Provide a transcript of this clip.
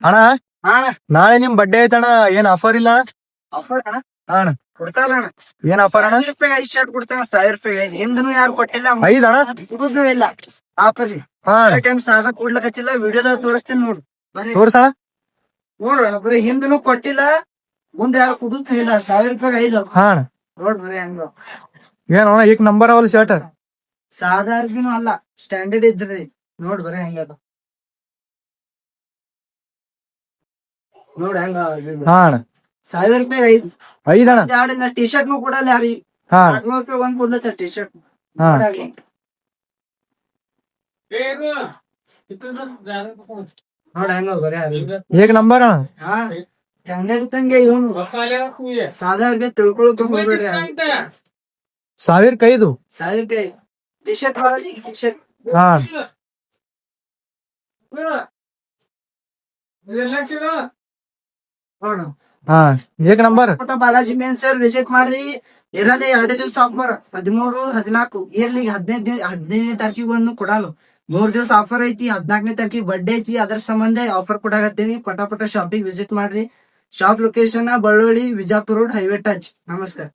ಅಣ್ಣ ಅಣ್ಣ ನಾಳೆ ನಿಮ್ ಬಡ್ಡೆ ಐತಣ್ಣ, ಏನ್ ಆಫರ್ ಇಲ್ಲ ಅಣ್ಣ? ಆಫರ್ ಅಣ್ಣ ಅಣ್ಣ ಕೊಡ್ತಾರ ಅಣ್ಣ. ಏನ್ ಆಫರ್ ಅಣ್ಣ? 1000 ರೂಪಾಯಿ 5 ಶರ್ಟ್ ಕೊಡ್ತಾನ. 1000 ರೂಪಾಯಿ ಹಿಂದನು ಯಾರು ಕೊಟ್ಟಿಲ್ಲ. ಐದಣ್ಣ? ಹುಡುಗ್ರು ಇಲ್ಲ ಆಫರ್. ಹಾ ಅಣ್ಣ. ಟೈಮ್ ಸಾಲ ಕೊಡ್ಲಕತ್ತಿಲ್ಲ. ವಿಡಿಯೋದಾಗ ತೋರಿಸ್ತೇನೆ ನೋಡು. ಬರೀ ತೋರ್ಸಣ. ನೋಡೋಣ, ಬರೀ ಹಿಂದನು ಕೊಟ್ಟಿಲ್ಲ, ಮುಂದೆ ಯಾರು ಕುಡುದು ಇಲ್ಲ. 1000 ರೂಪಾಯಿ 5 ಹಾ ಅಣ್ಣ. ನೋಡ್ ಬರೀ ಹಂಗ. ಏನ್ ಅಣ್ಣ ಏಕ್ ನಂಬರ್ ಅವಲ್ ಶರ್ಟ್? ಸಾಧಾರಣನು ಅಲ್ಲ, ಸ್ಟ್ಯಾಂಡರ್ಡ್ ಇದ್ರಿ. ನೋಡ್ ಬರೀ ಹೆಂಗದ ನೋಡ್ ಹೆಂಗ. ಹಾ ಅಣ್ಣ. 1000 ರೂಪಾಯಿ 5 ಐದಣ್ಣ? ಯಾರಿಲ್ಲ. ಟಿ ಶರ್ಟ್ ನು ಕೊಡಲ್ಲ ಯಾರಿ. ಹಾ 400 ರೂಪಾಯಿ ಒಂದ್ ಕೊಡ್ಲತ್ತ ಟಿ ಶರ್ಟ್. ಹಾ ನೋಡ್ ಹೆಂಗ ಬರೀ ಏಕ್ ನಂಬರ್ ಅಣ್ಣ? ಹಾ ಸ್ಟ್ಯಾಂಡರ್ಡ್ ಇದ್ದಂಗೆ ಇವನು. ಸಾಧಾರಣ ತಿಳ್ಕೊಳಕ್ ಹೋಗ್ಬೇಡ್ರಿ. 1000 1000 ರೂಪಾಯಿ ಟಿ ಶರ್ಟ್ ಟಿ ಶರ್ಟ್. ಹಾ ನೋಡು ಹಾ ಏಕ್ number? Balaji main sir visit ಮಾಡ್ರಿ. ಇರಲಿ 2 ದಿವಸ ಆಫರ್. 13, 14 ಇರ್ಲಿ. 15ನೇ ತಾರೀಕಿಗೆ ಒಂದು ಕೊಡಲ್ಲ. 3 ದಿವಸ ಆಫರ್ ಐತಿ. 14ನೇ ತಾರೀಕಿಗೆ ಬರ್ಡೇ ಐತಿ. ಅದ್ರ ಸಂಬಂಧ ಆಫರ್ ಕೊಡಾಕತ್ತೀನಿ. ಪಟ ವಿಸಿಟ್ ಮಾಡ್ರಿ. Shop location Ballolli Vijapura road highway touch. ನಮಸ್ಕಾರ.